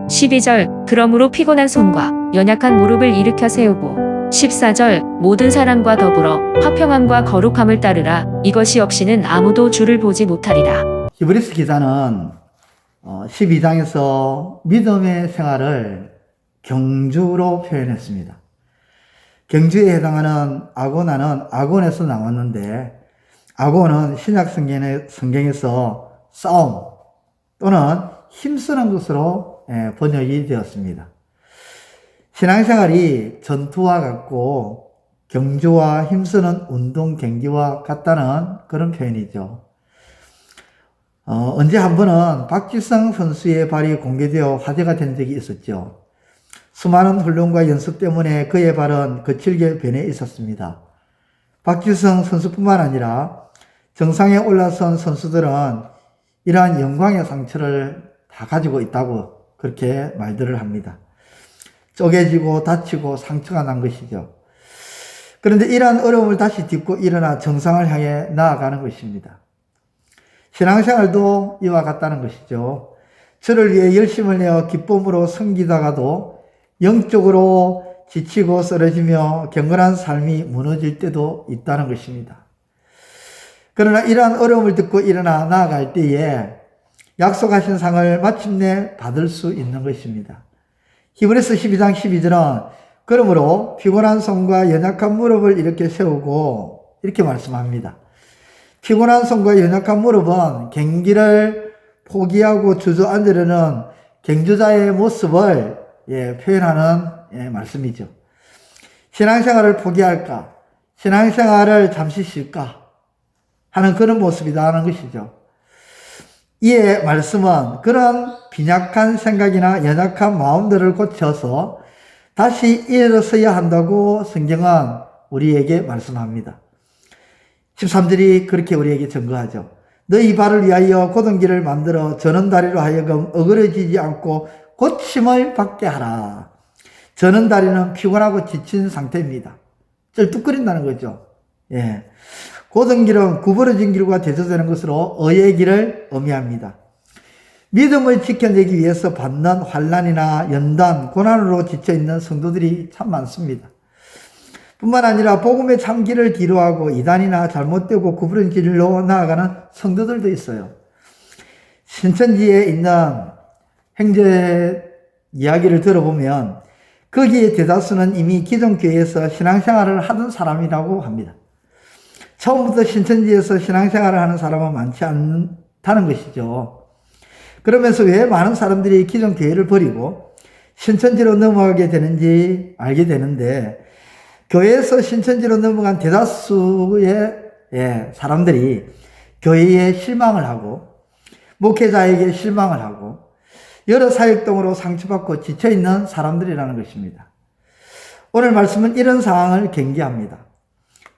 12절 그러므로 피곤한 손과 연약한 무릎을 일으켜 세우고 14절 모든 사람과 더불어 화평함과 거룩함을 따르라. 이것이 없이는 아무도 주를 보지 못하리라. 히브리서 기자는 12장에서 믿음의 생활을 경주로 표현했습니다. 경주에 해당하는 아고나는 아곤에서 나왔는데, 아곤은 신약 성경에서 싸움 또는 힘쓰는 것으로 번역이 되었습니다. 신앙생활이 전투와 같고 경주와 힘쓰는 운동 경기와 같다는 그런 표현이죠. 언제 한 번은 박지성 선수의 발이 공개되어 화제가 된 적이 있었죠. 수많은 훈련과 연습 때문에 그의 발은 거칠게 변해 있었습니다. 박지성 선수뿐만 아니라 정상에 올라선 선수들은 이러한 영광의 상처를 다 가지고 있다고 그렇게 말들을 합니다. 쪼개지고 다치고 상처가 난 것이죠. 그런데 이러한 어려움을 다시 딛고 일어나 정상을 향해 나아가는 것입니다. 신앙생활도 이와 같다는 것이죠. 주를 위해 열심을 내어 기쁨으로 섬기다가도 영적으로 지치고 쓰러지며 경건한 삶이 무너질 때도 있다는 것입니다. 그러나 이러한 어려움을 듣고 일어나 나아갈 때에 약속하신 상을 마침내 받을 수 있는 것입니다. 히브리서 12장 12절은 그러므로 피곤한 손과 연약한 무릎을 이렇게 세우고 이렇게 말씀합니다. 피곤한 손과 연약한 무릎은 경기를 포기하고 주저앉으려는 경주자의 모습을 표현하는 말씀이죠. 신앙생활을 포기할까? 신앙생활을 잠시 쉴까? 하는 그런 모습이라는 것이죠. 이에 말씀은 그런 빈약한 생각이나 연약한 마음들을 고쳐서 다시 일어서야 한다고 성경은 우리에게 말씀합니다. 13절이 그렇게 우리에게 증거하죠. 너희 발을 위하여 곧은 길을 만들어 저는 다리로 하여금 어그러지지 않고 고침을 받게 하라. 저는 다리는 피곤하고 지친 상태입니다. 쩔뚝거린다는 거죠. 곧은 길은 구부러진 길과 대조되는 것으로 의의 길을 의미합니다. 믿음을 지켜내기 위해서 받는 환난이나 연단, 고난으로 지쳐있는 성도들이 참 많습니다. 뿐만 아니라 복음의 참 길을 뒤로하고 이단이나 잘못되고 구부러진 길로 나아가는 성도들도 있어요. 신천지에 있는 형제 이야기를 들어보면 거기에 대다수는 이미 기존 교회에서 신앙생활을 하던 사람이라고 합니다. 처음부터 신천지에서 신앙생활을 하는 사람은 많지 않다는 것이죠. 그러면서 왜 많은 사람들이 기존 교회를 버리고 신천지로 넘어가게 되는지 알게 되는데, 교회에서 신천지로 넘어간 대다수의 사람들이 교회에 실망을 하고 목회자에게 실망을 하고 여러 사역동으로 상처받고 지쳐있는 사람들이라는 것입니다. 오늘 말씀은 이런 상황을 경계합니다.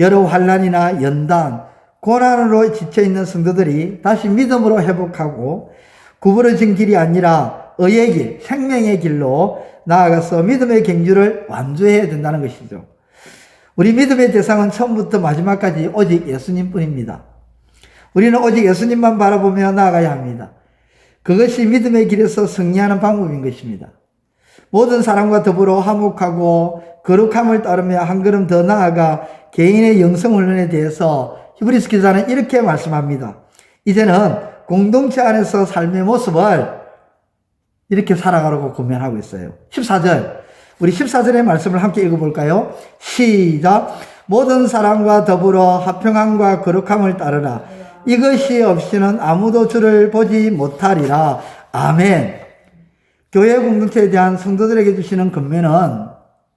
여러 환난이나 연단, 고난으로 지쳐있는 성도들이 다시 믿음으로 회복하고 구부러진 길이 아니라 의의 길, 생명의 길로 나아가서 믿음의 경주를 완주해야 된다는 것이죠. 우리 믿음의 대상은 처음부터 마지막까지 오직 예수님뿐입니다. 우리는 오직 예수님만 바라보며 나아가야 합니다. 그것이 믿음의 길에서 승리하는 방법인 것입니다. 모든 사람과 더불어 화목하고 거룩함을 따르며 한 걸음 더 나아가 개인의 영성훈련에 대해서 히브리서 기자는 이렇게 말씀합니다. 이제는 공동체 안에서 삶의 모습을 이렇게 살아가라고 권면하고 있어요. 14절, 우리 14절의 말씀을 함께 읽어볼까요? 시작. 모든 사람과 더불어 화평함과 거룩함을 따르라. 이것이 없이는 아무도 주를 보지 못하리라. 아멘. 교회 공동체에 대한 성도들에게 주시는 권면은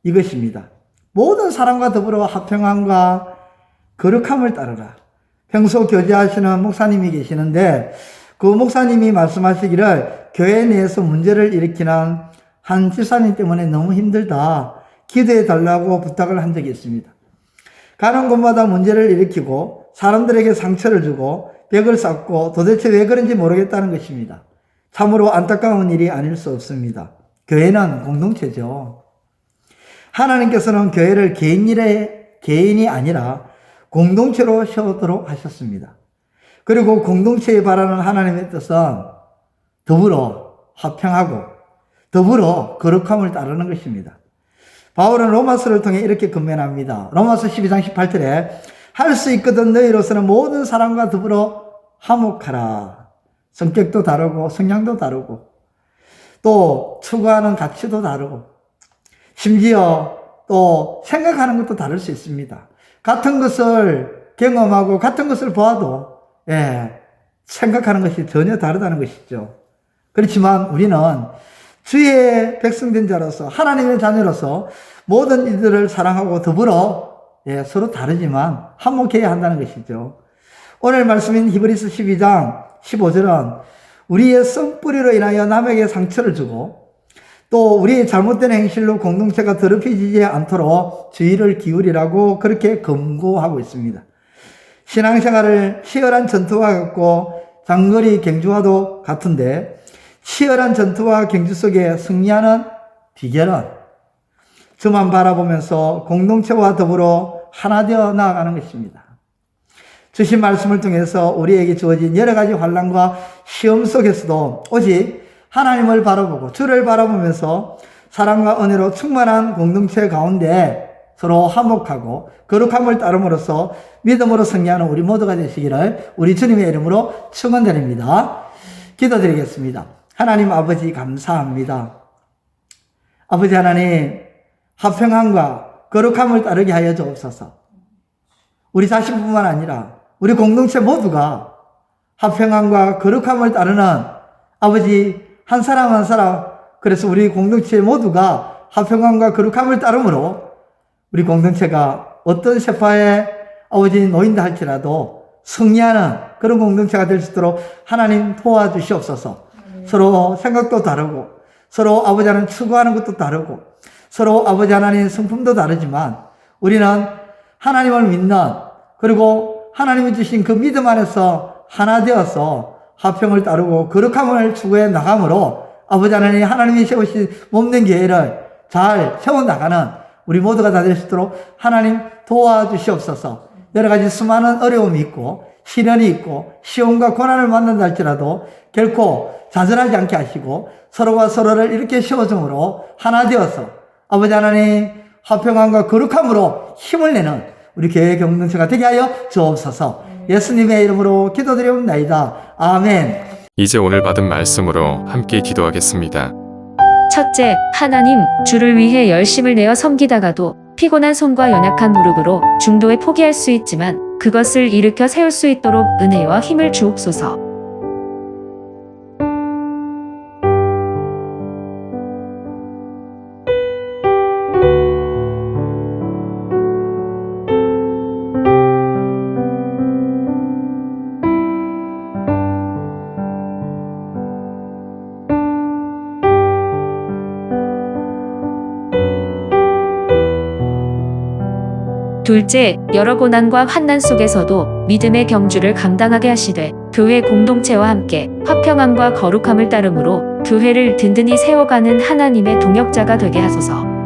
이것입니다. 모든 사람과 더불어 화평함과 거룩함을 따르라. 평소 교제하시는 목사님이 계시는데 그 목사님이 말씀하시기를 교회 내에서 문제를 일으키는 한 집사님 때문에 너무 힘들다, 기도해 달라고 부탁을 한 적이 있습니다. 가는 곳마다 문제를 일으키고 사람들에게 상처를 주고 벽을 쌓고 도대체 왜 그런지 모르겠다는 것입니다. 참으로 안타까운 일이 아닐 수 없습니다. 교회는 공동체죠. 하나님께서는 교회를 개인이 아니라 공동체로 세우도록 하셨습니다. 그리고 공동체에 바라는 하나님의 뜻은 더불어 화평하고 더불어 거룩함을 따르는 것입니다. 바울은 로마서를 통해 이렇게 권면합니다. 로마서 12장 18절에 할 수 있거든 너희로서는 모든 사람과 더불어 화목하라. 성격도 다르고 성향도 다르고 또 추구하는 가치도 다르고 심지어 또 생각하는 것도 다를 수 있습니다. 같은 것을 경험하고 같은 것을 보아도 생각하는 것이 전혀 다르다는 것이죠. 그렇지만 우리는 주의 백성된 자로서 하나님의 자녀로서 모든 이들을 사랑하고 더불어 서로 다르지만 화목해야 한다는 것이죠. 오늘 말씀인 히브리서 12장 15절은 우리의 썽뿌리로 인하여 남에게 상처를 주고 또 우리의 잘못된 행실로 공동체가 더럽혀지지 않도록 주의를 기울이라고 그렇게 권고하고 있습니다. 신앙생활을 치열한 전투와 같고 장거리 경주와도 같은데 치열한 전투와 경주 속에 승리하는 비결은 저만 바라보면서 공동체와 더불어 하나 되어 나아가는 것입니다. 주신 말씀을 통해서 우리에게 주어진 여러 가지 환난과 시험 속에서도 오직 하나님을 바라보고 주를 바라보면서 사랑과 은혜로 충만한 공동체 가운데 서로 화목하고 거룩함을 따름으로써 믿음으로 승리하는 우리 모두가 되시기를 우리 주님의 이름으로 축원드립니다. 기도드리겠습니다. 하나님 아버지 감사합니다. 아버지 하나님 화평함과 거룩함을 따르게 하여 주옵소서. 우리 자신뿐만 아니라 우리 공동체 모두가 화평함과 거룩함을 따르는 아버지 한 사람 한 사람 그래서 우리 공동체 모두가 화평함과 거룩함을 따름으로 우리 공동체가 어떤 세파에 아버지 놓인다 할지라도 승리하는 그런 공동체가 될 수 있도록 하나님 도와주시옵소서. 서로 생각도 다르고 서로 아버지 하나님 추구하는 것도 다르고 서로 아버지 하나님 성품도 다르지만 우리는 하나님을 믿는 그리고 하나님이 주신 그 믿음 안에서 하나 되어서 화평을 따르고 거룩함을 추구해 나감으로 아버지 하나님 하나님이 세우신 몸된 교회를 잘 세워나가는 우리 모두가 다 될 수 있도록 하나님 도와주시옵소서. 여러 가지 수많은 어려움이 있고 시련이 있고 시험과 고난을 만난다 할지라도 결코 좌절하지 않게 하시고 서로가 서로를 이렇게 세워줌으로 하나 되어서 아버지 하나님 화평함과 거룩함으로 힘을 내는 우리 교회 공동체가 되게 하여 주옵소서. 예수님의 이름으로 기도드리옵나이다. 아멘. 이제 오늘 받은 말씀으로 함께 기도하겠습니다. 첫째, 하나님, 주를 위해 열심을 내어 섬기다가도 피곤한 손과 연약한 무릎으로 중도에 포기할 수 있지만 그것을 일으켜 세울 수 있도록 은혜와 힘을 주옵소서. 둘째, 여러 고난과 환난 속에서도 믿음의 경주를 감당하게 하시되 교회 공동체와 함께 화평함과 거룩함을 따름으로 교회를 든든히 세워가는 하나님의 동역자가 되게 하소서.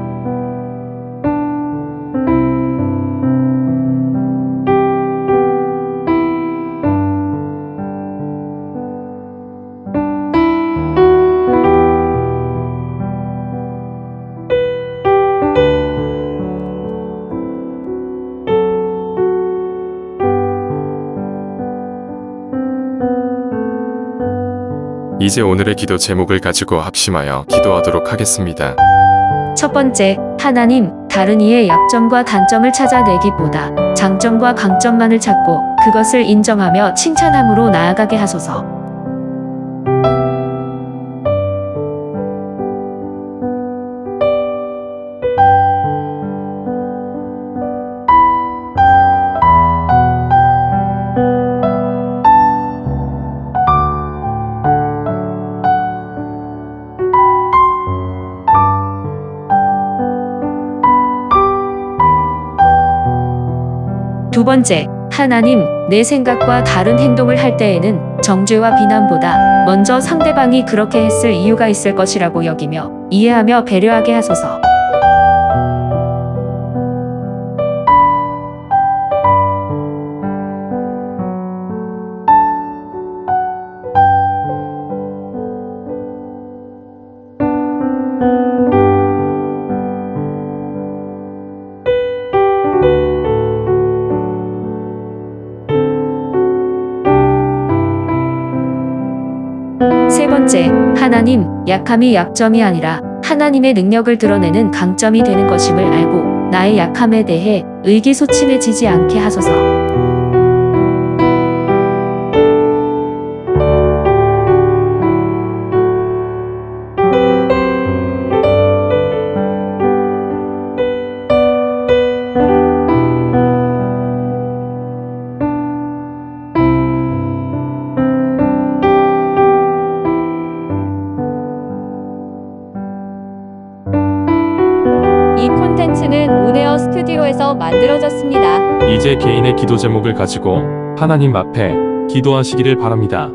이제 오늘의 기도 제목을 가지고 합심하여 기도하도록 하겠습니다. 첫 번째, 하나님, 다른 이의 약점과 단점을 찾아내기보다 장점과 강점만을 찾고 그것을 인정하며 칭찬함으로 나아가게 하소서. 두 번째, 하나님, 내 생각과 다른 행동을 할 때에는 정죄와 비난보다 먼저 상대방이 그렇게 했을 이유가 있을 것이라고 여기며 이해하며 배려하게 하소서. 하나님, 약함이 약점이 아니라 하나님의 능력을 드러내는 강점이 되는 것임을 알고 나의 약함에 대해 의기소침해지지 않게 하소서. 이 콘텐츠는 온에어 스튜디오에서 만들어졌습니다. 이제 개인의 기도 제목을 가지고 하나님 앞에 기도하시기를 바랍니다.